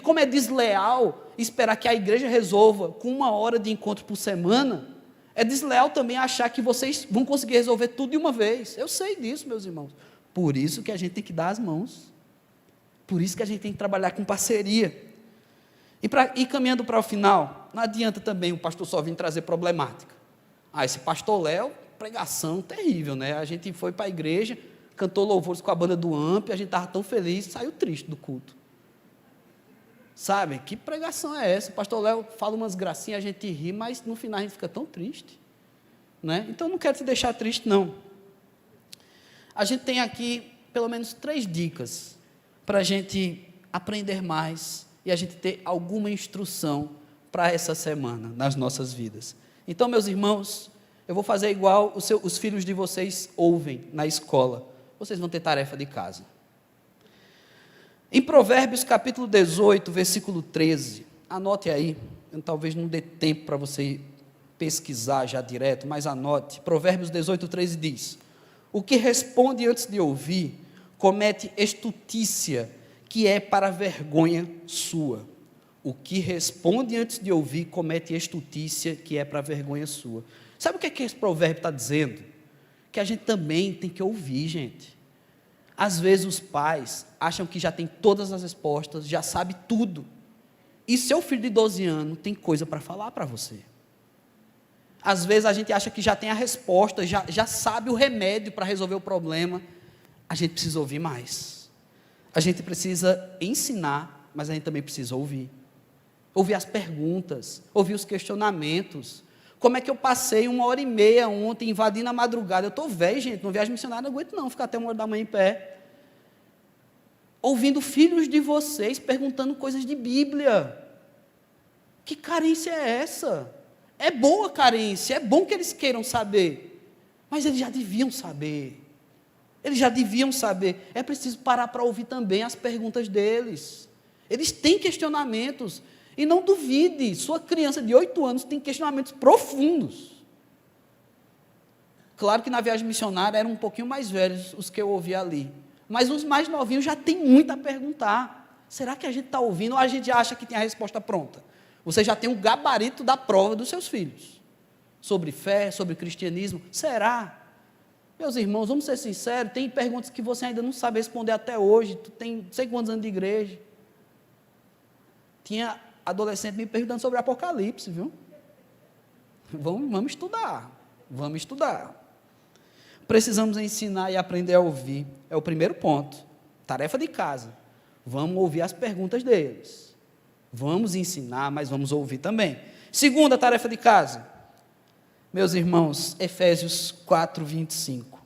Como é desleal esperar que a igreja resolva com 1 hora de encontro por semana, é desleal também achar que vocês vão conseguir resolver tudo de uma vez. Eu sei disso, meus irmãos. Por isso que a gente tem que dar as mãos. Por isso que a gente tem que trabalhar com parceria. E caminhando para o final, não adianta também o pastor só vir trazer problemática. Esse pastor Léo, pregação terrível, né? A gente foi para a igreja, cantou louvores com a banda do AMP, a gente estava tão feliz, saiu triste do culto. Sabe, que pregação é essa? O pastor Léo fala umas gracinhas, a gente ri, mas no final a gente fica tão triste. Né? Então, não quero te deixar triste, não. A gente tem aqui, pelo menos, 3 dicas para a gente aprender mais e a gente ter alguma instrução para essa semana, nas nossas vidas. Então, meus irmãos, eu vou fazer igual os filhos de vocês ouvem na escola. Vocês vão ter tarefa de casa. Em Provérbios, capítulo 18, versículo 13, anote aí, talvez não dê tempo para você pesquisar já direto, mas anote. Provérbios 18, 13 diz: o que responde antes de ouvir, comete estutícia, que é para vergonha sua. O que responde antes de ouvir, comete estutícia, que é para vergonha sua. Sabe o que é que esse provérbio está dizendo? Que a gente também tem que ouvir, gente. Às vezes os pais acham que já tem todas as respostas, já sabe tudo. E seu filho de 12 anos tem coisa para falar para você. Às vezes a gente acha que já tem a resposta, já sabe o remédio para resolver o problema. A gente precisa ouvir mais. A gente precisa ensinar, mas a gente também precisa ouvir. Ouvir as perguntas, ouvir os questionamentos. Como é que eu passei 1h30 ontem, invadindo a madrugada? Eu estou velho, gente, não viagem missionária, não aguento não, ficar até 1h da manhã em pé. Ouvindo filhos de vocês perguntando coisas de Bíblia. Que carência é essa? É boa carência, é bom que eles queiram saber, mas eles já deviam saber. Eles já deviam saber. É preciso parar para ouvir também as perguntas deles. Eles têm questionamentos. E não duvide, sua criança de 8 anos tem questionamentos profundos. Claro que na viagem missionária eram um pouquinho mais velhos os que eu ouvi ali. Mas os mais novinhos já têm muito a perguntar. Será que a gente está ouvindo ou a gente já acha que tem a resposta pronta? Você já tem um gabarito da prova dos seus filhos. Sobre fé, sobre cristianismo. Será? Meus irmãos, vamos ser sinceros, tem perguntas que você ainda não sabe responder até hoje. Tu tem não sei quantos anos de igreja. Tinha adolescente me perguntando sobre Apocalipse, viu? Vamos estudar. Vamos estudar. Precisamos ensinar e aprender a ouvir. É o primeiro ponto. Tarefa de casa. Vamos ouvir as perguntas deles. Vamos ensinar, mas vamos ouvir também. Segunda tarefa de casa. Meus irmãos, Efésios 4, 25.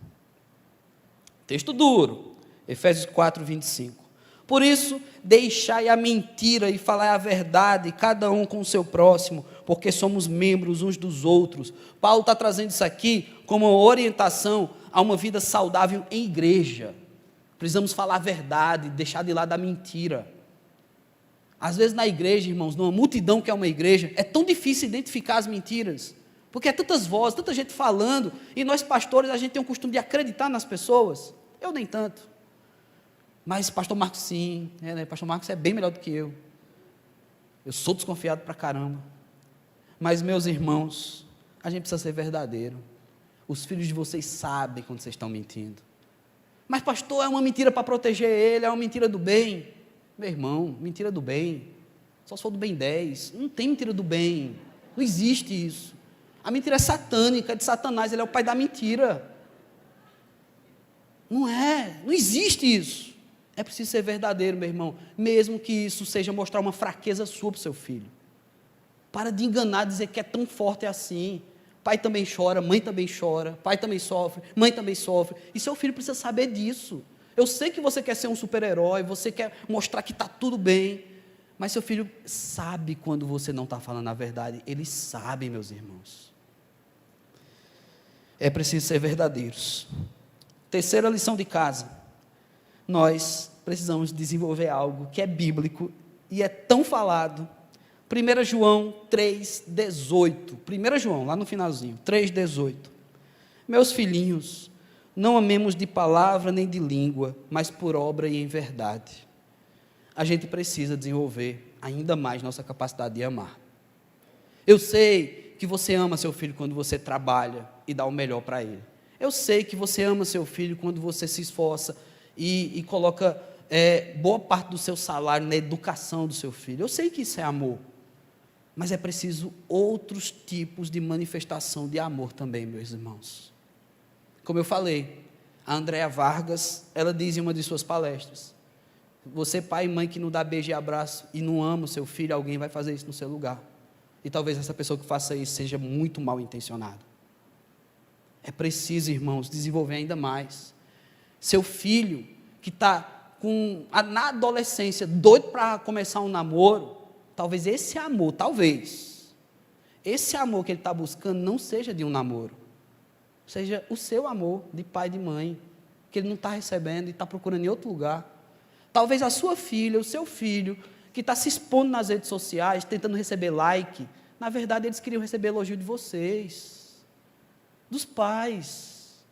Texto duro. Efésios 4, 25. Por isso, deixai a mentira e falai a verdade, cada um com o seu próximo, porque somos membros uns dos outros. Paulo está trazendo isso aqui como uma orientação a uma vida saudável em igreja. Precisamos falar a verdade, deixar de lado a mentira. Às vezes na igreja, irmãos, numa multidão que é uma igreja, é tão difícil identificar as mentiras, porque é tantas vozes, tanta gente falando, e nós pastores, a gente tem o costume de acreditar nas pessoas. Eu nem tanto. Mas pastor Marcos sim, pastor Marcos é bem melhor do que eu. Eu sou desconfiado pra caramba. Mas meus irmãos, a gente precisa ser verdadeiro. Os filhos de vocês sabem quando vocês estão mentindo. Mas pastor, é uma mentira para proteger ele, é uma mentira do bem. Meu irmão, mentira do bem. Só se for do bem 10. Não tem mentira do bem. Não existe isso. A mentira é satânica, é de Satanás, ele é o pai da mentira. Não existe isso. É preciso ser verdadeiro, meu irmão, mesmo que isso seja mostrar uma fraqueza sua para o seu filho. Para de enganar, dizer que é tão forte assim. Pai também chora, mãe também chora, pai também sofre, mãe também sofre. E seu filho precisa saber disso. Eu sei que você quer ser um super-herói, você quer mostrar que está tudo bem, mas seu filho sabe quando você não está falando a verdade. Eles sabem, meus irmãos. É preciso ser verdadeiros. Terceira lição de casa. Nós precisamos desenvolver algo que é bíblico e é tão falado. 1 João 3,18. 1 João, lá no finalzinho, 3,18. Meus filhinhos, não amemos de palavra nem de língua, mas por obra e em verdade. A gente precisa desenvolver ainda mais nossa capacidade de amar. Eu sei que você ama seu filho quando você trabalha e dá o melhor para ele. Eu sei que você ama seu filho quando você se esforça e coloca boa parte do seu salário na educação do seu filho. Eu sei que isso é amor. Mas é preciso outros tipos de manifestação de amor também, meus irmãos. Como eu falei, a Andréa Vargas, ela diz em uma de suas palestras: você, pai e mãe, que não dá beijo e abraço e não ama o seu filho, alguém vai fazer isso no seu lugar. E talvez essa pessoa que faça isso seja muito mal intencionada. É preciso, irmãos, desenvolver ainda mais. Seu filho, que está na adolescência, doido para começar um namoro, talvez esse amor que ele está buscando não seja de um namoro, seja o seu amor de pai e de mãe, que ele não está recebendo e está procurando em outro lugar. Talvez a sua filha, o seu filho, que está se expondo nas redes sociais, tentando receber like, na verdade eles queriam receber elogio de vocês, dos pais,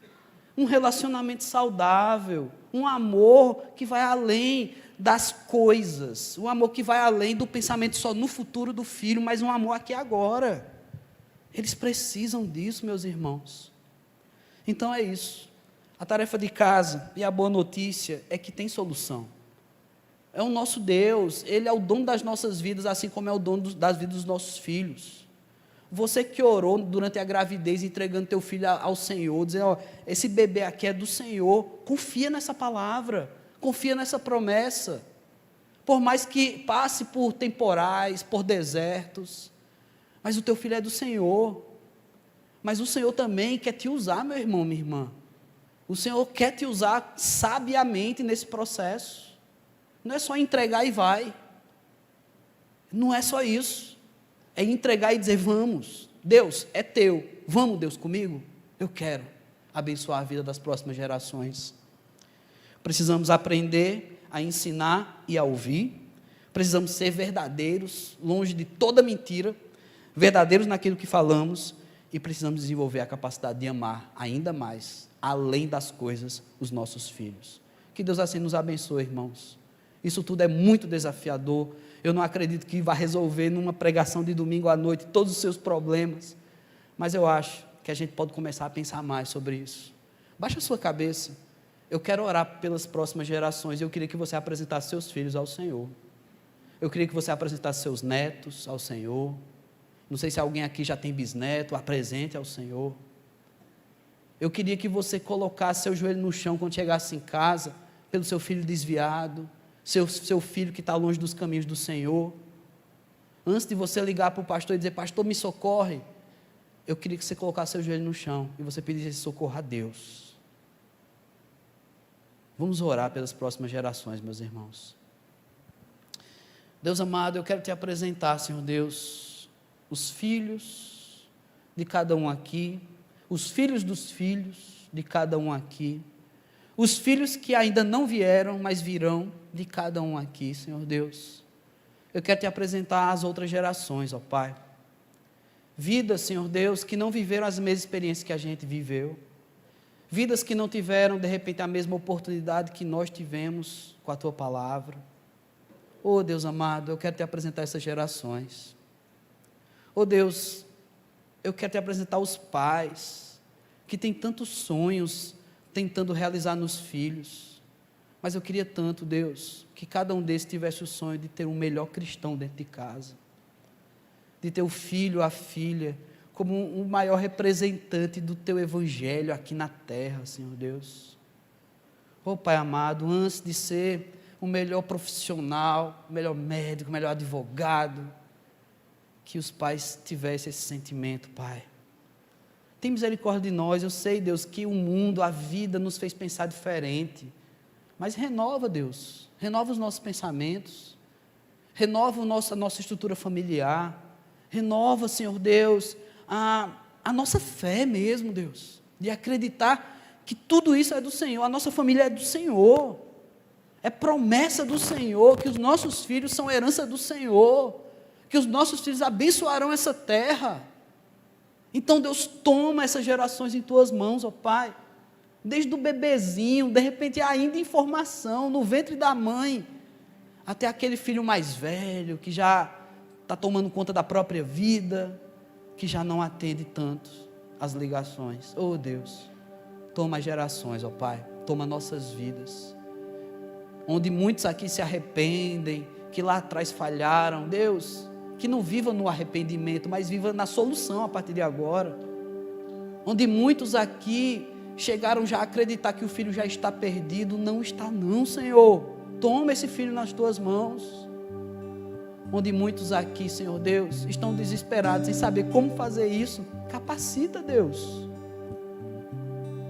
um relacionamento saudável, um amor que vai além das coisas, um amor que vai além do pensamento só no futuro do filho, mas um amor aqui e agora. Eles precisam disso, meus irmãos. Então é isso. A tarefa de casa e a boa notícia é que tem solução. É o nosso Deus, Ele é o dono das nossas vidas, assim como é o dono das vidas dos nossos filhos. Você que orou durante a gravidez, entregando teu filho ao Senhor, dizendo, esse bebê aqui é do Senhor, confia nessa palavra, confia nessa promessa, por mais que passe por temporais, por desertos, mas o teu filho é do Senhor, mas o Senhor também quer te usar, meu irmão, minha irmã, o Senhor quer te usar sabiamente nesse processo, não é só entregar e vai, não é só isso, é entregar e dizer, vamos, Deus, é teu, vamos Deus comigo, eu quero abençoar a vida das próximas gerações. Precisamos aprender a ensinar e a ouvir, precisamos ser verdadeiros, longe de toda mentira, verdadeiros naquilo que falamos, e precisamos desenvolver a capacidade de amar ainda mais, além das coisas, os nossos filhos. Que Deus assim nos abençoe, irmãos. Isso tudo é muito desafiador, eu não acredito que vai resolver numa pregação de domingo à noite todos os seus problemas, mas eu acho que a gente pode começar a pensar mais sobre isso. Baixa a sua cabeça, eu quero orar pelas próximas gerações, eu queria que você apresentasse seus filhos ao Senhor, eu queria que você apresentasse seus netos ao Senhor, não sei se alguém aqui já tem bisneto, apresente ao Senhor, eu queria que você colocasse seu joelho no chão quando chegasse em casa, pelo seu filho desviado, seu filho que está longe dos caminhos do Senhor, antes de você ligar para o pastor e dizer, pastor, me socorre, eu queria que você colocasse seu joelho no chão, e você pedisse socorro a Deus. Vamos orar pelas próximas gerações, meus irmãos. Deus amado, eu quero te apresentar, Senhor Deus, os filhos de cada um aqui, os filhos dos filhos de cada um aqui, os filhos que ainda não vieram, mas virão de cada um aqui, Senhor Deus. Eu quero te apresentar as outras gerações, ó Pai. Vidas, Senhor Deus, que não viveram as mesmas experiências que a gente viveu. Vidas que não tiveram, de repente, a mesma oportunidade que nós tivemos com a Tua Palavra. Oh, Deus amado, eu quero te apresentar essas gerações. Oh, Deus, eu quero te apresentar os pais, que têm tantos sonhos, tentando realizar nos filhos, mas eu queria tanto, Deus, que cada um desses tivesse o sonho de ter um melhor cristão dentro de casa, de ter o filho, a filha, como um maior representante do Teu Evangelho aqui na terra, Senhor Deus. Oh Pai amado, antes de ser o melhor profissional, o melhor médico, o melhor advogado, que os pais tivessem esse sentimento, Pai. Tem misericórdia de nós, eu sei, Deus, que o mundo, a vida nos fez pensar diferente, mas renova, Deus, renova os nossos pensamentos, renova a nossa estrutura familiar, renova, Senhor Deus, a nossa fé mesmo, Deus, de acreditar que tudo isso é do Senhor, a nossa família é do Senhor, é promessa do Senhor, que os nossos filhos são herança do Senhor, que os nossos filhos abençoarão essa terra. Então, Deus, toma essas gerações em Tuas mãos, ó Pai, desde o bebezinho, de repente ainda em formação, no ventre da mãe, até aquele filho mais velho, que já está tomando conta da própria vida, que já não atende tanto as ligações. Oh Deus, Toma as gerações, ó Pai, toma nossas vidas. Onde muitos aqui se arrependem, que lá atrás falharam, Deus, que não viva no arrependimento, mas viva na solução a partir de agora. Onde muitos aqui chegaram já a acreditar que o filho já está perdido, não está não, Senhor. Toma esse filho nas tuas mãos. Onde muitos aqui, Senhor Deus, estão desesperados em saber como fazer isso, capacita, Deus.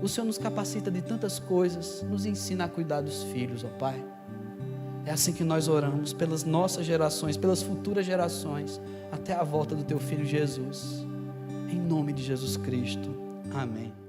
O Senhor nos capacita de tantas coisas, nos ensina a cuidar dos filhos, ó Pai. É assim que nós oramos pelas nossas gerações, pelas futuras gerações, até a volta do Teu Filho Jesus. Em nome de Jesus Cristo. Amém.